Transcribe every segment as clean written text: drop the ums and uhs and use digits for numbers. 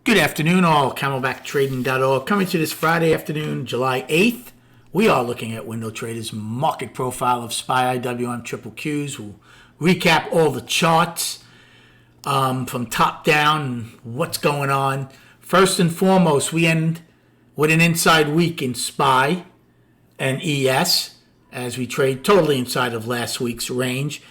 Good afternoon, all. CamelbackTrading.org coming to this Friday afternoon, July 8th. We are looking at Window Trader's market profile of SPY IWM triple Qs. We'll recap all the charts from top down and what's going on. First and foremost, we end with an inside week in SPY and ES as we trade totally inside of last week's range.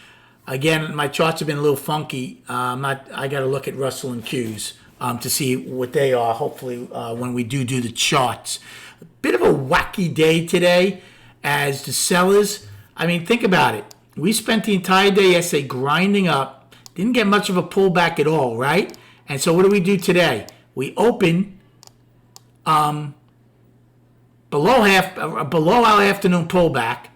Again, my charts have been a little funky. I got to look at Russell and Qs to see what they are, hopefully, when we do the charts. A bit of a wacky day today as the sellers, think about it. We spent the entire day yesterday grinding up, didn't get much of a pullback at all, right? And so what do we do today? We open below our afternoon pullback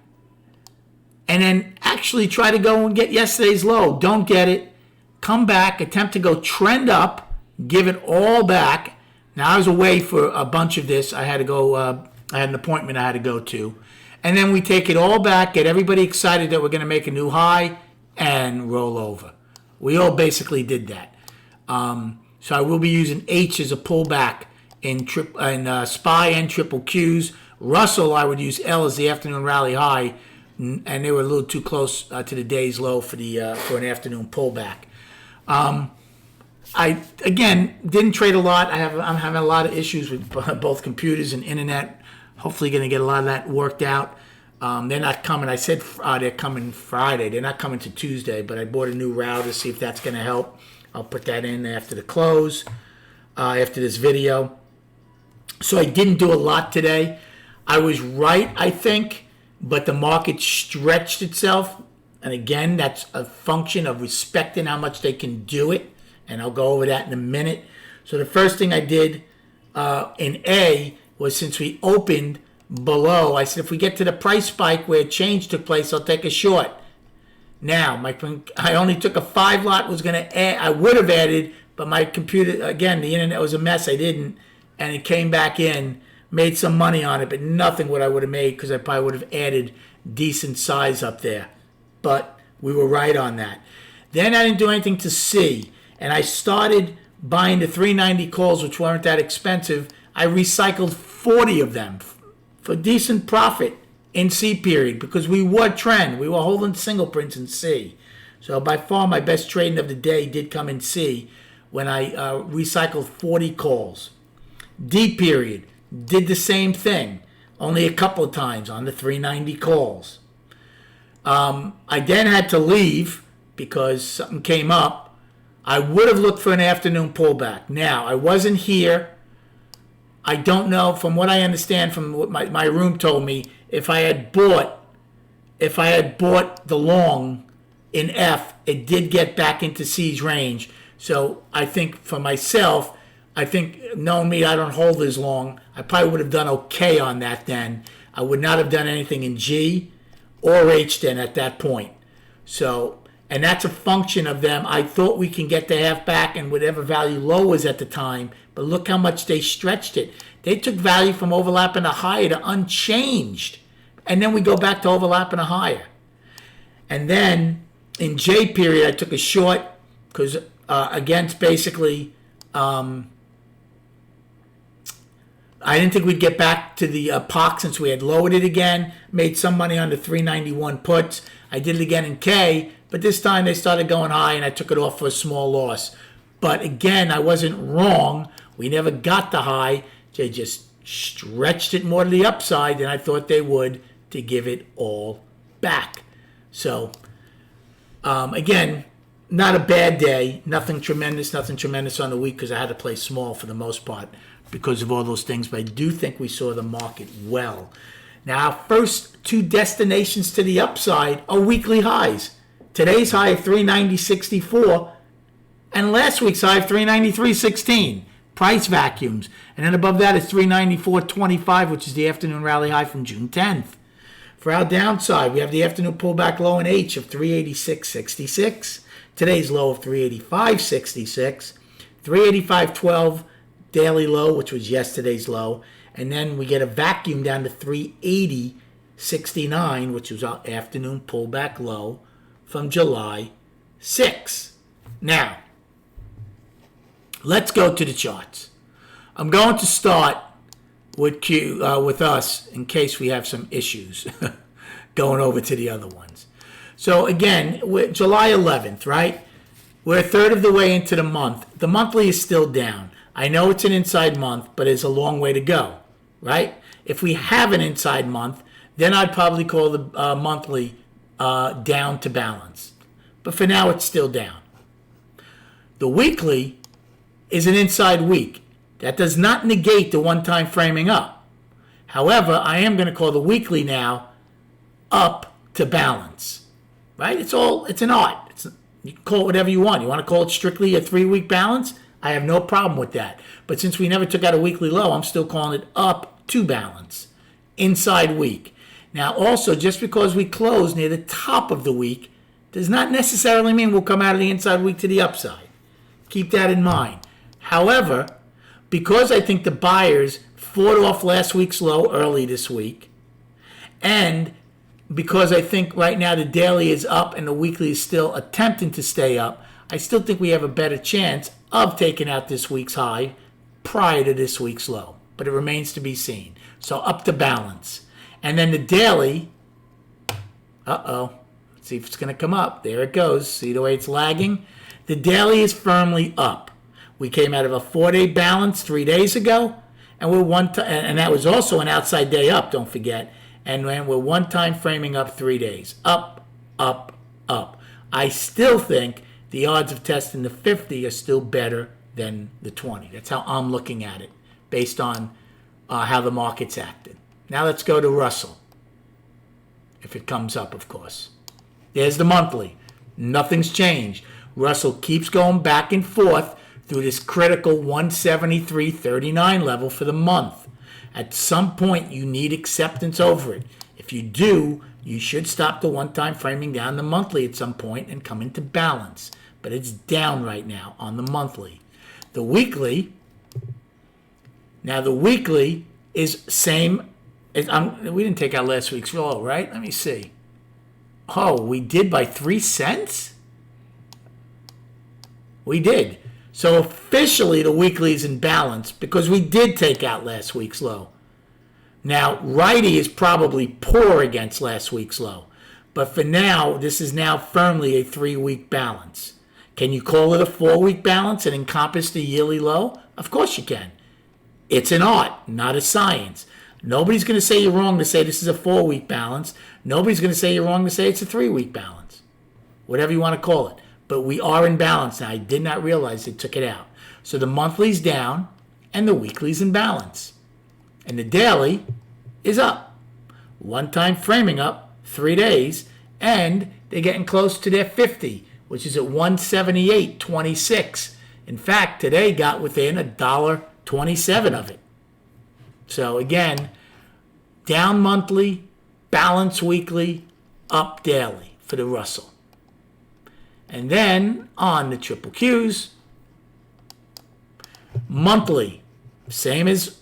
and then actually try to go and get yesterday's low. Don't get it. Come back, attempt to go trend up, give it all back. Now, I was away for a bunch of this. I had to go, I had an appointment I had to go to. And then we take it all back, get everybody excited that we're going to make a new high, and roll over. We all basically did that. So I will be using H as a pullback in SPY and triple Qs. Russell, I would use L as the afternoon rally high, and they were a little too close to the day's low for an afternoon pullback. I, again, didn't trade a lot. I'm having a lot of issues with both computers and internet. Hopefully going to get a lot of that worked out. They're not coming. I said they're coming Friday. They're not coming to Tuesday, but I bought a new router to see if that's going to help. I'll put that in after the close, after this video. So I didn't do a lot today. I was right, I think, but the market stretched itself. And again, that's a function of respecting how much they can do it. And I'll go over that in a minute. So the first thing I did in A was, since we opened below, I said if we get to the price spike where change took place, I'll take a short. Now, I only took a 5 lot, was going to add, I would have added, but my computer, again, the internet was a mess. I didn't. And it came back in, made some money on it, but nothing what I would have made because I probably would have added decent size up there. But we were right on that. Then I didn't do anything to C. And I started buying the 390 calls, which weren't that expensive. I recycled 40 of them for decent profit in C period because we were trend. We were holding single prints in C. So by far my best trading of the day did come in C when I recycled 40 calls. D period, did the same thing, only a couple of times on the 390 calls. I then had to leave because something came up. I would have looked for an afternoon pullback. Now, I wasn't here. I don't know, from what I understand from what my room told me, if I had bought the long in F, it did get back into C's range. So I think for myself, knowing me, I don't hold as long. I probably would have done okay on that then. I would not have done anything in G or H then at that point. So, and that's a function of them. I thought we can get the half back and whatever value low was at the time, but look how much they stretched it. They took value from overlapping a higher to unchanged, and then we go back to overlapping a higher. And then in J period, I took a short because against basically, I didn't think we'd get back to the POC since we had lowered it again. Made some money on the 391 puts. I did it again in K, but this time they started going high and I took it off for a small loss. But again, I wasn't wrong. We never got the high. They just stretched it more to the upside than I thought they would to give it all back. So, again, not a bad day. Nothing tremendous on the week because I had to play small for the most part because of all those things. But I do think we saw the market well. Now, our first two destinations to the upside are weekly highs. Today's high of 390.64 and last week's high of 393.16. Price vacuums. And then above that is 394.25, which is the afternoon rally high from June 10th. For our downside, we have the afternoon pullback low in H of 386.66. Today's low of 385.66. 385.12 daily low, which was yesterday's low. And then we get a vacuum down to 380.69, which was our afternoon pullback low from July 6. Now, let's go to the charts. I'm going to start with us in case we have some issues going over to the other ones. So again, July 11th, right? We're a third of the way into the month. The monthly is still down. I know it's an inside month, but it's a long way to go, right? If we have an inside month, then I'd probably call the monthly down to balance. But for now, it's still down. The weekly is an inside week. That does not negate the one-time framing up. However, I am going to call the weekly now up to balance, right? It's an art. You can call it whatever you want. You want to call it strictly a 3-week balance? I have no problem with that. But since we never took out a weekly low, I'm still calling it up to balance, inside week. Now, also, just because we close near the top of the week does not necessarily mean we'll come out of the inside week to the upside. Keep that in mind. However, because I think the buyers fought off last week's low early this week, and because I think right now the daily is up and the weekly is still attempting to stay up, I still think we have a better chance of taking out this week's high prior to this week's low. But it remains to be seen. So up to balance. And then the daily, let's see if it's going to come up. There it goes. See the way it's lagging? The daily is firmly up. We came out of a 4-day balance 3 days ago, and and that was also an outside day up, don't forget. And when we're one time framing up 3 days. Up, up, up. I still think the odds of testing the 50 are still better than the 20. That's how I'm looking at it, based on how the market's acted. Now let's go to Russell, if it comes up, of course. There's the monthly. Nothing's changed. Russell keeps going back and forth through this critical 173.39 level for the month. At some point, you need acceptance over it. If you do, you should stop the one-time framing down the monthly at some point and come into balance. But it's down right now on the monthly. The weekly, now the weekly is same. We didn't take out last week's low, right? Let me see. Oh, we did by 3 cents? We did. So officially the weekly is in balance because we did take out last week's low. Now, righty is probably poor against last week's low. But for now, this is now firmly a 3-week balance. Can you call it a 4-week balance and encompass the yearly low? Of course you can. It's an art, not a science. Nobody's going to say you're wrong to say this is a 4-week balance. Nobody's going to say you're wrong to say it's a 3-week balance. Whatever you want to call it. But we are in balance now. I did not realize they took it out. So the monthly's down and the weekly's in balance. And the daily is up. One-time framing up 3 days, and they're getting close to their 50, which is at 178.26. In fact, today got within $1.27 of it. So again, down monthly, balance weekly, up daily for the Russell. And then on the triple Qs, monthly, same as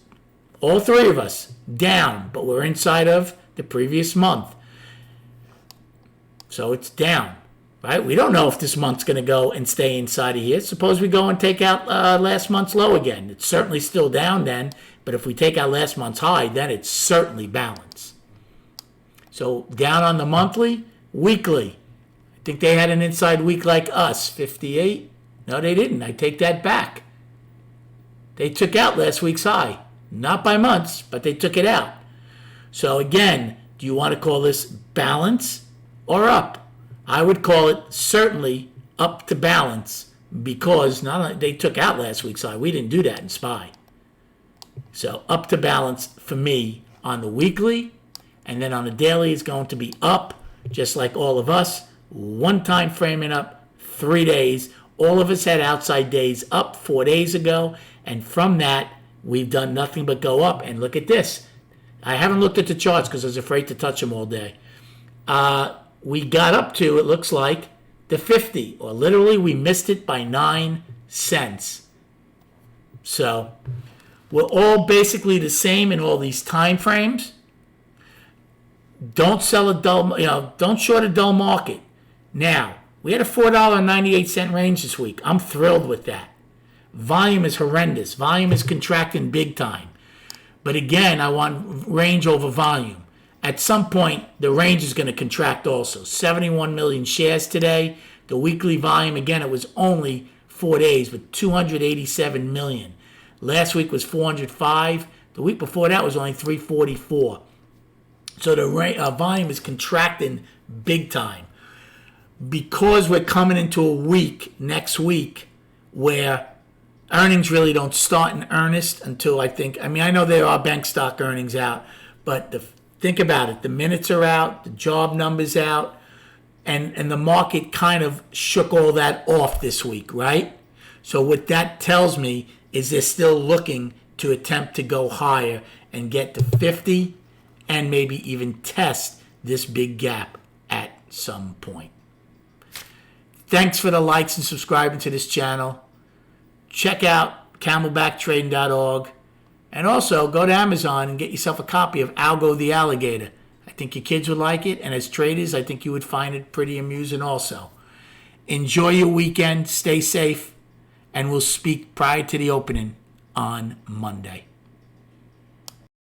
all three of us, down, but we're inside of the previous month. So it's down, right? We don't know if this month's going to go and stay inside of here. Suppose we go and take out last month's low again. It's certainly still down then, but if we take out last month's high, then it's certainly balanced. So down on the monthly, weekly. I think they had an inside week like us, 58. No, they didn't. I take that back. They took out last week's high. Not by months, but they took it out. So again, do you want to call this balance or up? I would call it certainly up to balance because not only they took out last week's high. We didn't do that in SPY. So up to balance for me on the weekly, and then on the daily is going to be up, just like all of us. One time framing up 3 days. All of us had outside days up 4 days ago, and from that we've done nothing but go up. And look at this. I haven't looked at the charts because I was afraid to touch them all day. We got up to, it looks like, the 50, or literally we missed it by 9 cents. So we're all basically the same in all these time frames. Don't sell a dull, don't short a dull market. Now, we had a $4.98 range this week. I'm thrilled with that. volume is horrendous. Volume is contracting big time. But again, I want range over volume. At some point, the range is going to contract also. 71 million shares today. The weekly volume, again, it was only 4 days, but 287 million. Last week was 405. The week before that was only 344. So the volume is contracting big time. Because we're coming into a week, next week, where earnings really don't start in earnest until I know there are bank stock earnings out, but think about it. The minutes are out, the job numbers out, and the market kind of shook all that off this week, right? So what that tells me is they're still looking to attempt to go higher and get to 50 and maybe even test this big gap at some point. Thanks for the likes and subscribing to this channel. Check out camelbacktrading.org. And also go to Amazon and get yourself a copy of ALGO the Alligator. I think your kids would like it. And as traders, I think you would find it pretty amusing also. Enjoy your weekend. Stay safe. And we'll speak prior to the opening on Monday.